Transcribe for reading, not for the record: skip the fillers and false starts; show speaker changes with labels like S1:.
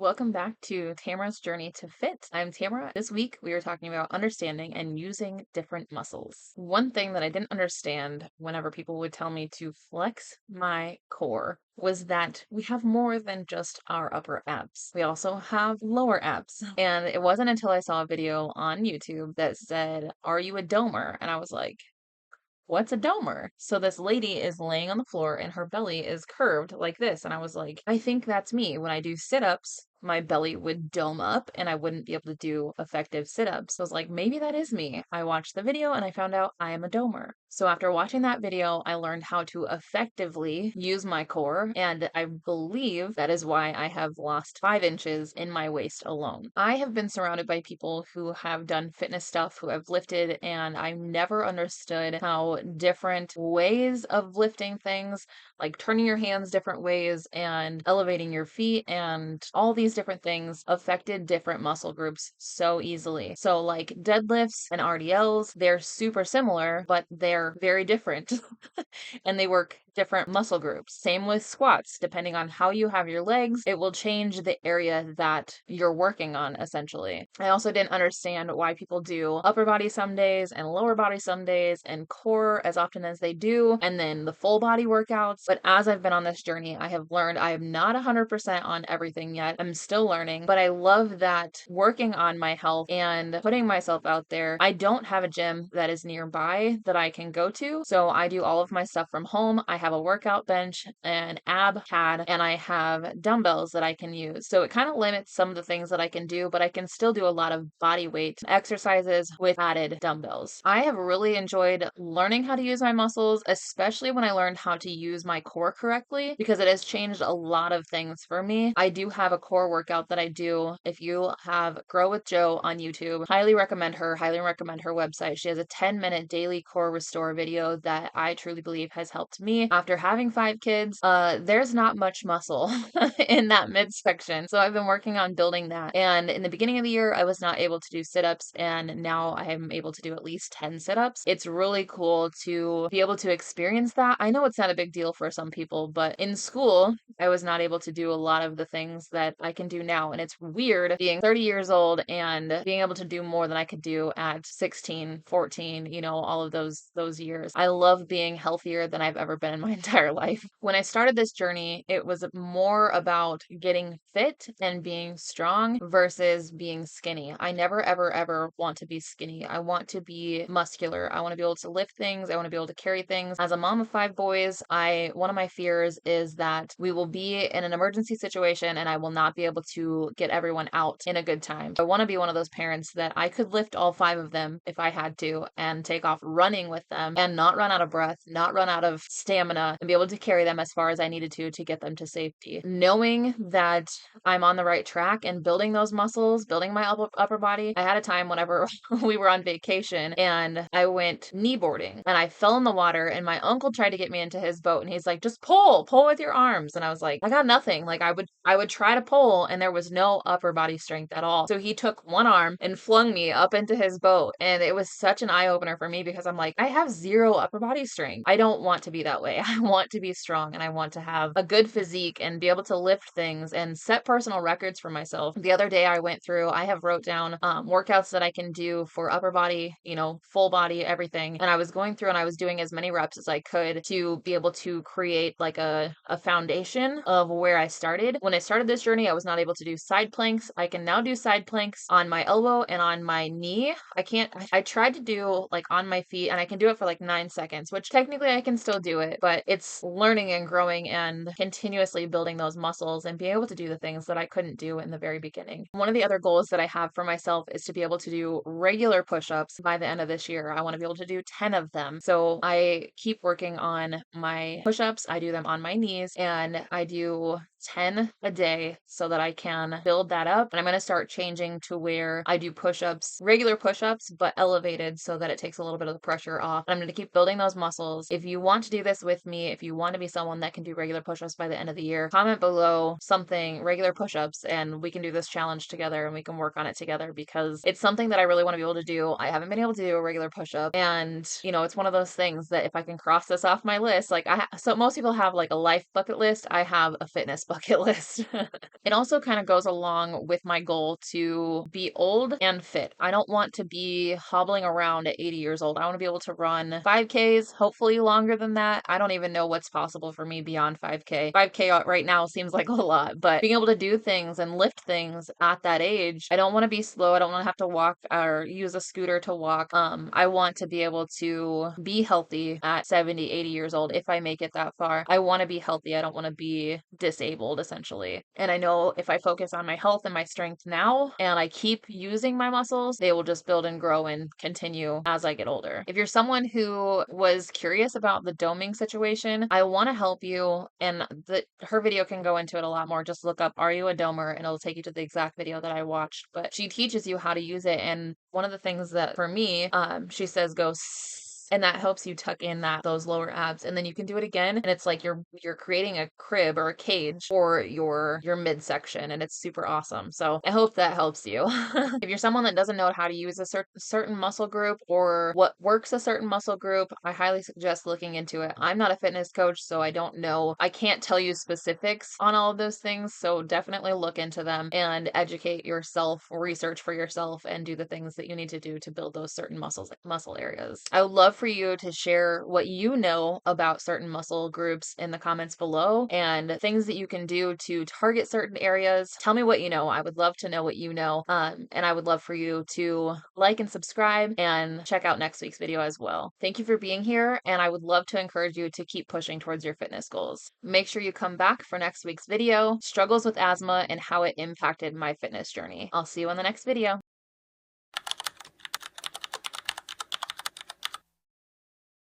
S1: Welcome back to Tamara's Journey to Fit. I'm Tamara. This week we are talking about understanding and using different muscles. One thing that I didn't understand whenever people would tell me to flex my core was that we have more than just our upper abs. We also have lower abs. And it wasn't until I saw a video on YouTube that said, "Are you a domer?" And I was like, what's a domer? So this lady is laying on the floor and her belly is curved like this. And I was like, I think that's me. When I do sit ups, my belly would dome up and I wouldn't be able to do effective sit ups. So I was like, maybe that is me. I watched the video and I found out I am a domer. So after watching that video, I learned how to effectively use my core. And I believe that is why I have lost 5 inches in my waist alone. I have been surrounded by people who have done fitness stuff, who have lifted, and I never understood how different ways of lifting things, like turning your hands different ways and elevating your feet and all these different things affected different muscle groups so easily. So like deadlifts and RDLs, they're super similar, but they're very different and they work different muscle groups. Same with squats. Depending on how you have your legs, it will change the area that you're working on, essentially. I also didn't understand why people do upper body some days and lower body some days and core as often as they do, and then the full body workouts. But as I've been on this journey, I have learned I am not 100% on everything yet. I'm still learning, but I love that working on my health and putting myself out there. I don't have a gym that is nearby that I can go to, so I do all of my stuff from home. I have a workout bench, an ab pad, and I have dumbbells that I can use. So it kind of limits some of the things that I can do, but I can still do a lot of body weight exercises with added dumbbells. I have really enjoyed learning how to use my muscles, especially when I learned how to use my core correctly, because it has changed a lot of things for me. I do have a core workout that I do. If you have Grow with Joe on YouTube, highly recommend her website. She has a 10-minute daily core restore video that I truly believe has helped me. After having 5 kids, there's not much muscle in that midsection. So I've been working on building that. And in the beginning of the year, I was not able to do sit-ups, and now I am able to do at least 10 sit-ups. It's really cool to be able to experience that. I know it's not a big deal for some people, but in school, I was not able to do a lot of the things that I can do now. And it's weird being 30 years old and being able to do more than I could do at 16, 14, all of those years. I love being healthier than I've ever been in my entire life. When I started this journey, it was more about getting fit and being strong versus being skinny. I never, ever, ever want to be skinny. I want to be muscular. I want to be able to lift things. I want to be able to carry things. As a mom of 5 boys, one of my fears is that we will be in an emergency situation and I will not be able to get everyone out in a good time. I want to be one of those parents that I could lift all 5 of them if I had to and take off running with them and not run out of breath, not run out of stamina, and be able to carry them as far as I needed to get them to safety. Knowing that I'm on the right track and building those muscles, building my upper body. I had a time whenever we were on vacation and I went kneeboarding and I fell in the water and my uncle tried to get me into his boat and he's like, just pull with your arms. And I was like, I got nothing. Like I would try to pull and there was no upper body strength at all. So he took one arm and flung me up into his boat. And it was such an eye opener for me because I'm like, I have zero upper body strength. I don't want to be that way. I want to be strong and I want to have a good physique and be able to lift things and set personal records for myself. The other day I have wrote down workouts that I can do for upper body, full body, everything. And I was going through and I was doing as many reps as I could to be able to create like a foundation of where I started. When I started this journey, I was not able to do side planks. I can now do side planks on my elbow and on my knee. I tried to do like on my feet and I can do it for like 9 seconds, which technically I can still do it, but it's learning and growing and continuously building those muscles and being able to do the things that I couldn't do in the very beginning. One of the other goals that I have for myself is to be able to do regular push-ups by the end of this year. I want to be able to do 10 of them. So I keep working on my push-ups. I do them on my knees and I do 10 a day so that I can build that up. And I'm going to start changing to where I do push-ups, regular push-ups, but elevated so that it takes a little bit of the pressure off. And I'm going to keep building those muscles. If you want to do this with me, if you want to be someone that can do regular push-ups by the end of the year, comment below something regular push-ups and we can do this challenge together and we can work on it together because it's something that I really want to be able to do. I haven't been able to do a regular push-up and it's one of those things that if I can cross this off my list, so most people have like a life bucket list. I have a fitness bucket list. It also kind of goes along with my goal to be old and fit. I don't want to be hobbling around at 80 years old. I want to be able to run 5Ks, hopefully longer than that. I don't even know what's possible for me beyond 5K. 5K right now seems like a lot, but being able to do things and lift things at that age, I don't want to be slow. I don't want to have to walk or use a scooter to walk. I want to be able to be healthy at 70, 80 years old if I make it that far. I want to be healthy. I don't want to be disabled, essentially. And I know if I focus on my health and my strength now and I keep using my muscles, they will just build and grow and continue as I get older. If you're someone who was curious about the doming situation, I want to help you. And her video can go into it a lot more. Just look up, "Are you a domer?" and it'll take you to the exact video that I watched. But she teaches you how to use it. And one of the things that for me, she says go and that helps you tuck in those lower abs, and then you can do it again, and it's like you're creating a crib or a cage for your midsection, and it's super awesome. So I hope that helps you. If you're someone that doesn't know how to use a certain muscle group or what works a certain muscle group, I highly suggest looking into it. I'm not a fitness coach, so I don't know. I can't tell you specifics on all of those things, so definitely look into them and educate yourself, research for yourself, and do the things that you need to do to build those certain muscle areas. I would love for you to share what you know about certain muscle groups in the comments below and things that you can do to target certain areas. Tell me what you know. I would love to know what you know. And I would love for you to like and subscribe and check out next week's video as well. Thank you for being here, and I would love to encourage you to keep pushing towards your fitness goals. Make sure you come back for next week's video, struggles with asthma and how it impacted my fitness journey. I'll see you on the next video.